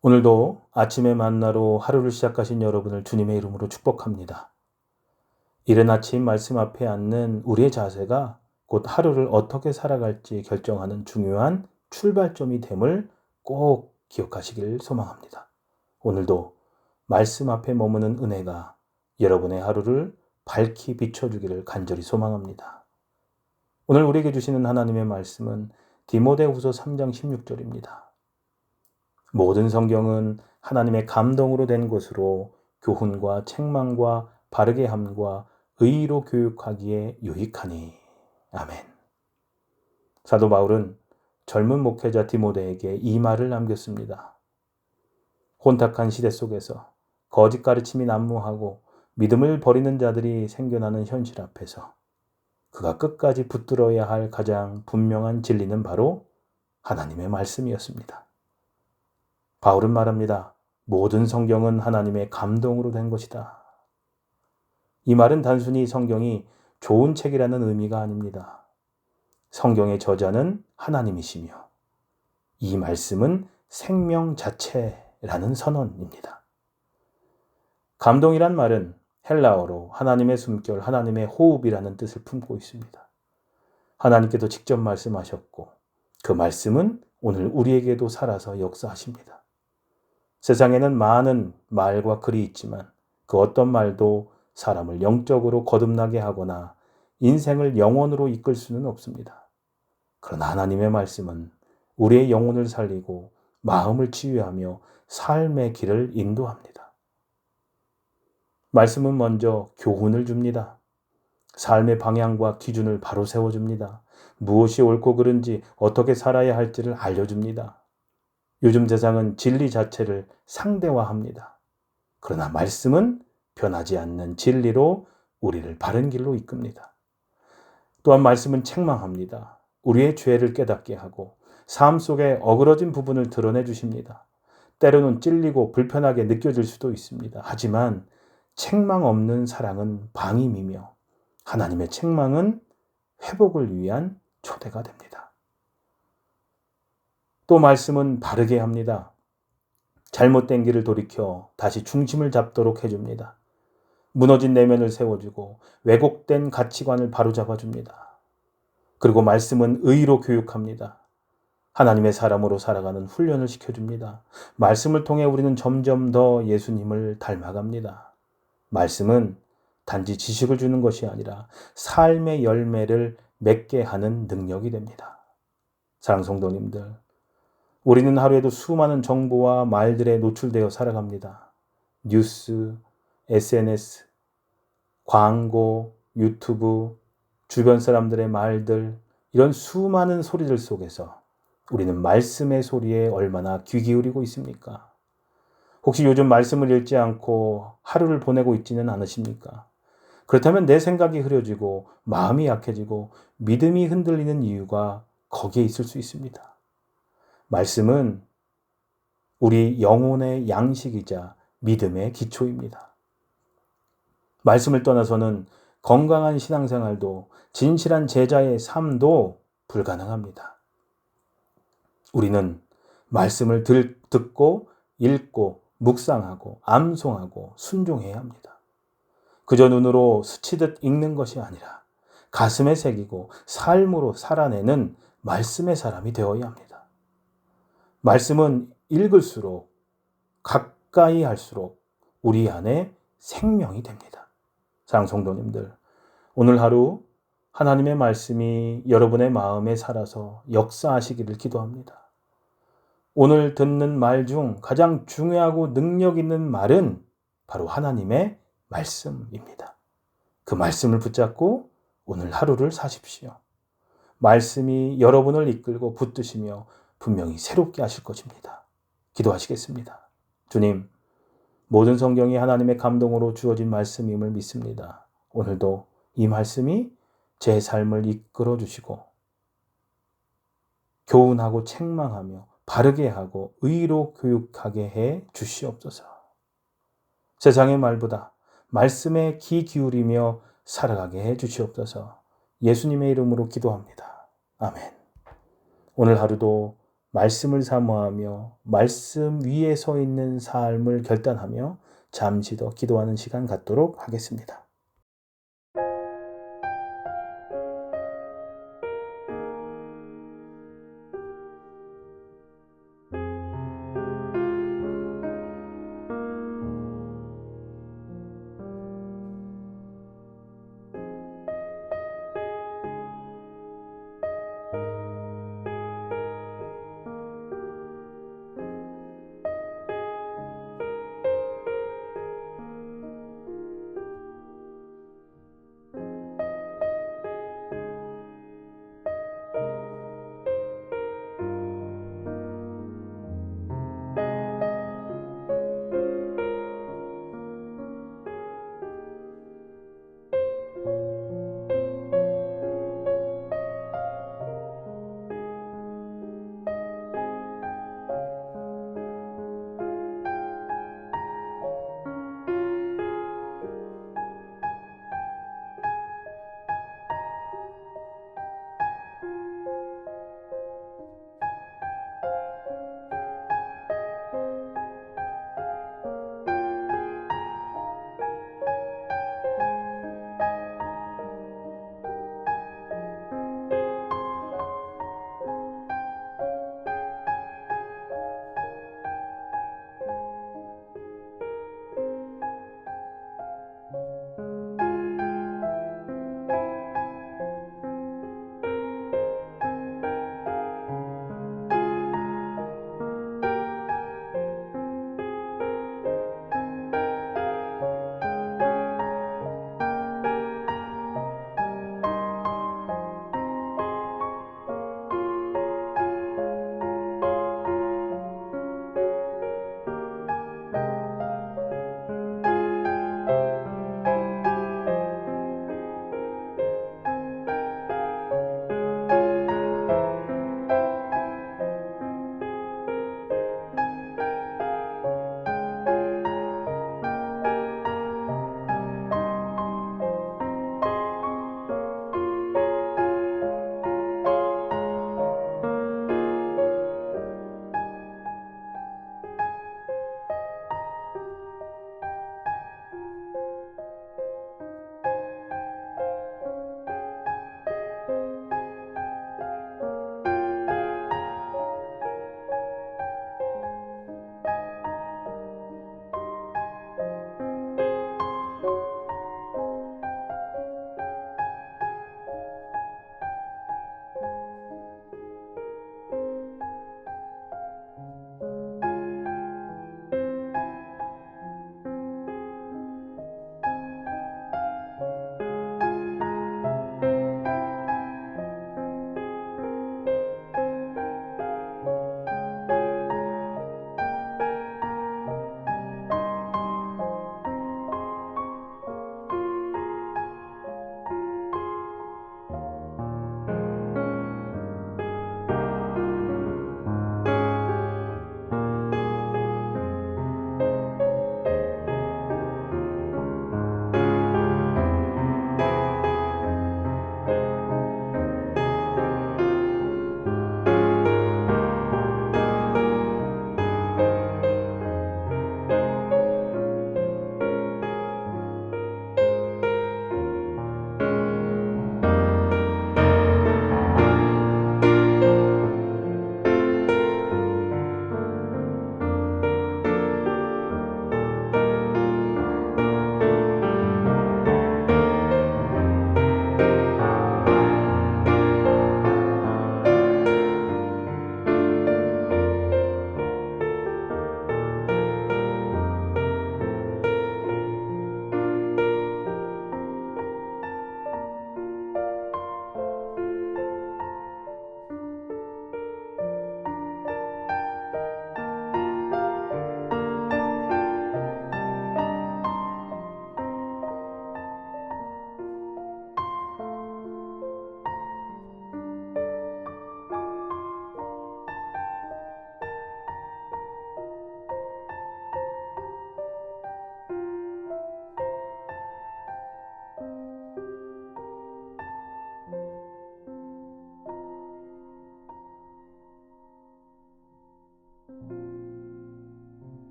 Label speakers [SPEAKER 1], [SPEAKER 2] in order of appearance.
[SPEAKER 1] 오늘도 아침의 만나로 하루를 시작하신 여러분을 주님의 이름으로 축복합니다. 이른 아침 말씀 앞에 앉는 우리의 자세가 곧 하루를 어떻게 살아갈지 결정하는 중요한 출발점이 됨을 꼭 기억하시길 소망합니다. 오늘도 말씀 앞에 머무는 은혜가 여러분의 하루를 밝히 비춰주기를 간절히 소망합니다. 오늘 우리에게 주시는 하나님의 말씀은 디모데후서 3장 16절입니다. 모든 성경은 하나님의 감동으로 된 것으로 교훈과 책망과 바르게 함과 의로 교육하기에 유익하니. 아멘. 사도 바울은 젊은 목회자 디모데에게 이 말을 남겼습니다. 혼탁한 시대 속에서 거짓 가르침이 난무하고 믿음을 버리는 자들이 생겨나는 현실 앞에서 그가 끝까지 붙들어야 할 가장 분명한 진리는 바로 하나님의 말씀이었습니다. 바울은 말합니다. 모든 성경은 하나님의 감동으로 된 것이다. 이 말은 단순히 성경이 좋은 책이라는 의미가 아닙니다. 성경의 저자는 하나님이시며 이 말씀은 생명 자체라는 선언입니다. 감동이란 말은 헬라어로 하나님의 숨결, 하나님의 호흡이라는 뜻을 품고 있습니다. 하나님께도 직접 말씀하셨고 그 말씀은 오늘 우리에게도 살아서 역사하십니다. 세상에는 많은 말과 글이 있지만 그 어떤 말도 사람을 영적으로 거듭나게 하거나 인생을 영원으로 이끌 수는 없습니다. 그러나 하나님의 말씀은 우리의 영혼을 살리고 마음을 치유하며 삶의 길을 인도합니다. 말씀은 먼저 교훈을 줍니다. 삶의 방향과 기준을 바로 세워줍니다. 무엇이 옳고 그른지 어떻게 살아야 할지를 알려줍니다. 요즘 세상은 진리 자체를 상대화합니다. 그러나 말씀은 변하지 않는 진리로 우리를 바른 길로 이끕니다. 또한 말씀은 책망합니다. 우리의 죄를 깨닫게 하고 삶 속에 어그러진 부분을 드러내 주십니다. 때로는 찔리고 불편하게 느껴질 수도 있습니다. 하지만 책망 없는 사랑은 방임이며 하나님의 책망은 회복을 위한 초대가 됩니다. 또 말씀은 바르게 합니다. 잘못된 길을 돌이켜 다시 중심을 잡도록 해줍니다. 무너진 내면을 세워주고 왜곡된 가치관을 바로잡아줍니다. 그리고 말씀은 의로 교육합니다. 하나님의 사람으로 살아가는 훈련을 시켜줍니다. 말씀을 통해 우리는 점점 더 예수님을 닮아갑니다. 말씀은 단지 지식을 주는 것이 아니라 삶의 열매를 맺게 하는 능력이 됩니다. 사랑하는 성도님들, 우리는 하루에도 수많은 정보와 말들에 노출되어 살아갑니다. 뉴스, SNS, 광고, 유튜브, 주변 사람들의 말들, 이런 수많은 소리들 속에서 우리는 말씀의 소리에 얼마나 귀 기울이고 있습니까? 혹시 요즘 말씀을 읽지 않고 하루를 보내고 있지는 않으십니까? 그렇다면 내 생각이 흐려지고 마음이 약해지고 믿음이 흔들리는 이유가 거기에 있을 수 있습니다. 말씀은 우리 영혼의 양식이자 믿음의 기초입니다. 말씀을 떠나서는 건강한 신앙생활도 진실한 제자의 삶도 불가능합니다. 우리는 말씀을 듣고 읽고 묵상하고 암송하고 순종해야 합니다. 그저 눈으로 스치듯 읽는 것이 아니라 가슴에 새기고 삶으로 살아내는 말씀의 사람이 되어야 합니다. 말씀은 읽을수록 가까이 할수록 우리 안에 생명이 됩니다. 사랑하는 성도님들, 오늘 하루 하나님의 말씀이 여러분의 마음에 살아서 역사하시기를 기도합니다. 오늘 듣는 말 중 가장 중요하고 능력 있는 말은 바로 하나님의 말씀입니다. 그 말씀을 붙잡고 오늘 하루를 사십시오. 말씀이 여러분을 이끌고 붙드시며 분명히 새롭게 하실 것입니다. 기도하시겠습니다. 주님, 모든 성경이 하나님의 감동으로 주어진 말씀임을 믿습니다. 오늘도 이 말씀이 제 삶을 이끌어 주시고 교훈하고 책망하며 바르게 하고 의로 교육하게 해 주시옵소서. 세상의 말보다 말씀에 귀 기울이며 살아가게 해 주시옵소서. 예수님의 이름으로 기도합니다. 아멘. 오늘 하루도 말씀을 사모하며 말씀 위에 서 있는 삶을 결단하며 잠시 더 기도하는 시간 갖도록 하겠습니다.